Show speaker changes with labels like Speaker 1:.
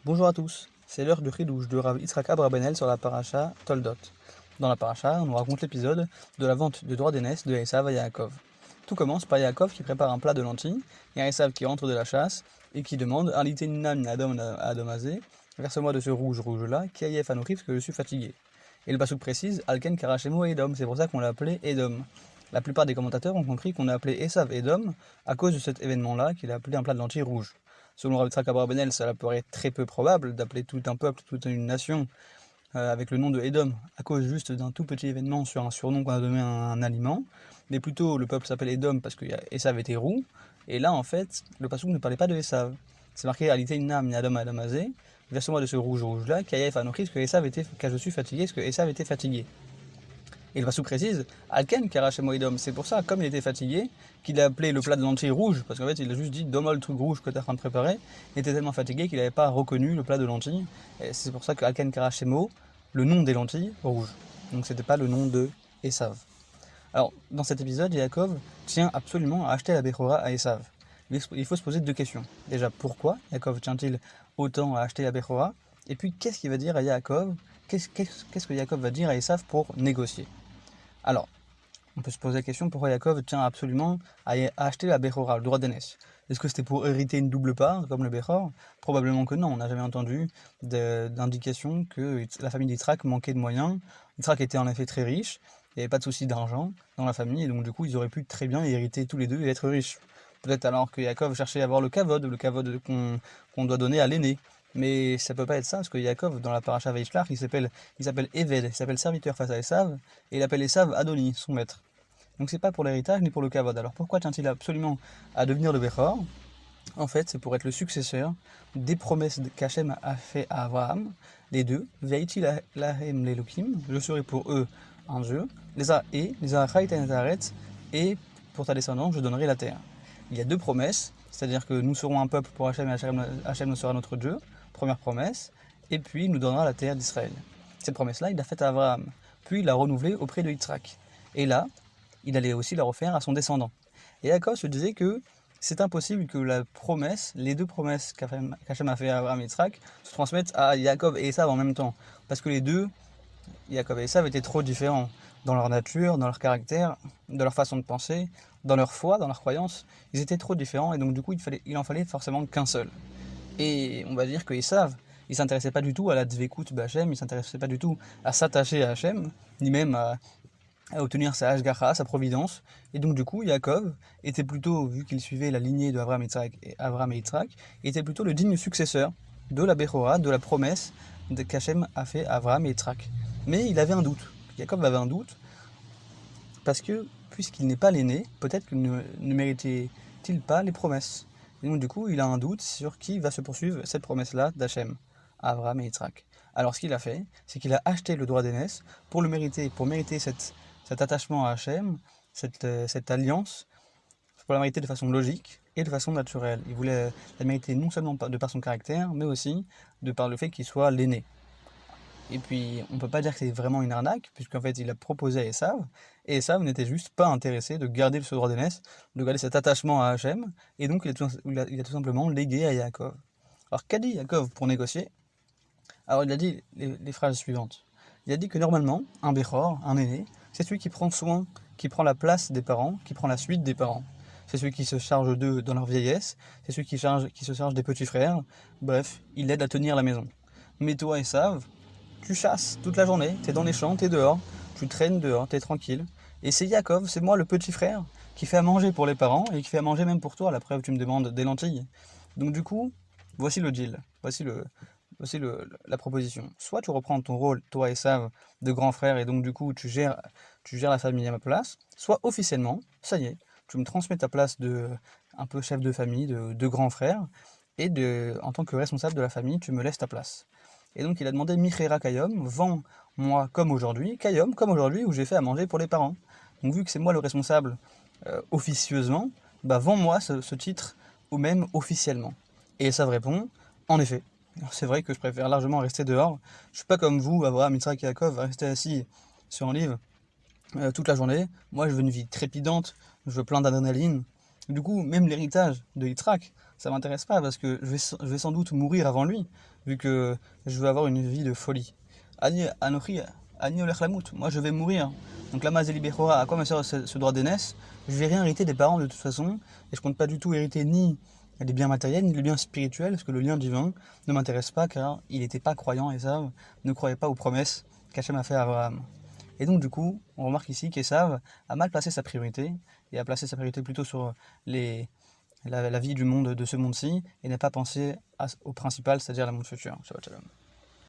Speaker 1: Bonjour à tous, c'est l'heure du Chidouche de Rav Yitzhak Abrabenel sur la paracha Toldot. Dans la paracha, on nous raconte l'épisode de la vente du droit d'aînesse de Esav à Yaakov. Tout commence par Yaakov qui prépare un plat de lentilles, et Esav qui rentre de la chasse et qui demande Arlitenam Adam Adomazé, verse-moi de ce rouge-là, qui aïef anochif parce que je suis fatigué. Et le pasuk précise Alken Karachemo Edom, c'est pour ça qu'on l'a appelé Edom. La plupart des commentateurs ont compris qu'on a appelé Esav Edom à cause de cet événement-là qu'il a appelé un plat de lentilles rouge. Selon Rav Yitzhak Abrabenel, cela paraît très peu probable d'appeler tout un peuple, toute une nation avec le nom de Edom à cause juste d'un tout petit événement sur un surnom qu'on a donné à un aliment. Mais plutôt, le peuple s'appelle Edom parce que Esav était roux. Et là, en fait, le pasuk ne parlait pas de Esav. C'est marqué Aliteina Adom Adamazé, verse-moi de ce rouge-là, Kayef Anochis, que je suis fatigué, parce que Esav était fatigué. Et le pasuk précise Alken Karachemo Edom. C'est pour ça, comme il était fatigué, qu'il a appelé le plat de lentilles rouge, parce qu'en fait, il a juste dit donne-moi le truc rouge que tu es en train de préparer. Il était tellement fatigué qu'il n'avait pas reconnu le plat de lentilles. Et c'est pour ça que Alken Karachemo, le nom des lentilles rouges. Donc c'était pas le nom de Esav. Alors, dans cet épisode, Yaakov tient absolument à acheter la Bechora à Esav. Il faut se poser deux questions. Déjà, pourquoi Yaakov tient-il autant à acheter la Bechora? Et puis, qu'est-ce qu'il va dire à Yaakov? Qu'est-ce que Yaakov va dire à Esav pour négocier? Alors, on peut se poser la question pourquoi Yaakov tient absolument à acheter la Bechora, le droit d'aînesse. Est-ce que c'était pour hériter une double part, comme le Bechor? Probablement que non, on n'a jamais entendu d'indication que la famille d'Yitzhak manquait de moyens. Yitzhak était en effet très riche, il n'y avait pas de souci d'argent dans la famille, et donc du coup ils auraient pu très bien hériter tous les deux et être riches. Peut-être alors que Yaakov cherchait à avoir le kavod qu'on doit donner à l'aîné. Mais ça peut pas être ça, parce que Yaakov, dans la paracha Vaishlach, il s'appelle Eved, il s'appelle serviteur face à Esav, et il appelle Esav Adoni, son maître. Donc c'est pas pour l'héritage ni pour le kavod. Alors pourquoi tient-il absolument à devenir le Bechor? En fait, c'est pour être le successeur des promesses qu'Hachem a fait à Abraham, les deux, Ve'iti lahem lelokim, je serai pour eux un Dieu, les arachai tenaret, et pour ta descendance, je donnerai la terre. Il y a deux promesses, c'est-à-dire que nous serons un peuple pour Hachem et Hachem sera notre Dieu, première promesse, et puis il nous donnera la terre d'Israël. Cette promesse-là, il l'a faite à Abraham, puis il l'a renouvelée auprès de Yitzhak. Et là, il allait aussi la refaire à son descendant. Et Yaakov se disait que c'est impossible que la promesse, les deux promesses qu'Hachem a fait à Abraham et Yitzhak, se transmettent à Yaakov et Esav en même temps. Parce que les deux, Yaakov et Esav, étaient trop différents dans leur nature, dans leur caractère, dans leur façon de penser, dans leur foi, dans leur croyance. Ils étaient trop différents et donc du coup il en fallait forcément qu'un seul. Et on va dire que Esav, il s'intéressait pas du tout à la dvekut b'Hachem, il s'intéressait pas du tout à s'attacher à Hachem, ni même à obtenir sa Hashgacha, sa providence. Et donc du coup, Yaakov était plutôt, vu qu'il suivait la lignée de Abraham et Yitzhak, était plutôt le digne successeur de la Bechora, de la promesse qu'Hachem a fait à Abraham et Yitzhak. Mais il avait un doute. Yaakov avait un doute, parce que, puisqu'il n'est pas l'aîné, peut-être qu'il ne méritait-il pas les promesses. Et donc du coup, il a un doute sur qui va se poursuivre cette promesse-là d'Hachem, à Abraham et Yitzhak. Alors ce qu'il a fait, c'est qu'il a acheté le droit d'aînesse pour mériter cet attachement à Hachem, cette alliance, pour la mériter de façon logique et de façon naturelle. Il voulait la mériter non seulement de par son caractère, mais aussi de par le fait qu'il soit l'aîné. Et puis, on ne peut pas dire que c'est vraiment une arnaque, puisqu'en fait, il a proposé à Esav, et Esav n'était juste pas intéressé de garder ce droit d'aînesse, de garder cet attachement à Hachem, et donc il a tout simplement légué à Yaakov. Alors, qu'a dit Yaakov pour négocier? Alors, il a dit les phrases suivantes. Il a dit que normalement, un Bechor, un aîné, c'est celui qui prend soin, qui prend la place des parents, qui prend la suite des parents. C'est celui qui se charge d'eux dans leur vieillesse, c'est celui qui se charge des petits frères, bref, il aide à tenir la maison. Mais toi, Esav, tu chasses toute la journée, t'es dans les champs, t'es dehors, tu traînes dehors, t'es tranquille. Et c'est Yaakov, c'est moi le petit frère, qui fait à manger pour les parents et qui fait à manger même pour toi. La preuve, tu me demandes des lentilles. Donc du coup, voici le deal, voici la proposition. Soit tu reprends ton rôle, toi et Esav, de grand frère, et donc du coup tu gères la famille à ma place, soit officiellement, ça y est, tu me transmets ta place de un peu chef de famille, de grand frère, et en tant que responsable de la famille, tu me laisses ta place. Et donc il a demandé Michera Kayom, vends-moi comme aujourd'hui, Kayom comme aujourd'hui où j'ai fait à manger pour les parents. Donc vu que c'est moi le responsable officieusement, bah vends-moi ce titre ou même officiellement. Et Esav répond, en effet. Alors, c'est vrai que je préfère largement rester dehors. Je suis pas comme vous, Abraham, Yitzhak et Yaakov, rester assis sur un livre toute la journée. Moi je veux une vie trépidante, je veux plein d'adrénaline. Du coup, même l'héritage de Yitzhak, ça m'intéresse pas parce que je vais sans doute mourir avant lui. vu que je veux avoir une vie de folie. Ani Anochi, Ani Olech Lamout, moi je vais mourir. Donc la Mazeli Bechora, à quoi me sert ce droit d'aînesse? Je vais rien hériter des parents de toute façon, et je compte pas du tout hériter ni les biens matériels, ni les biens spirituels, parce que le lien divin ne m'intéresse pas, car il n'était pas croyant, Esav ne croyait pas aux promesses qu'Hachem a fait à Abraham. Et donc du coup, on remarque ici qu'Esav a mal placé sa priorité, et a placé sa priorité plutôt sur la vie du monde, de ce monde-ci, et n'a pas pensé au principal, c'est-à-dire la monde future. Shabbat shalom.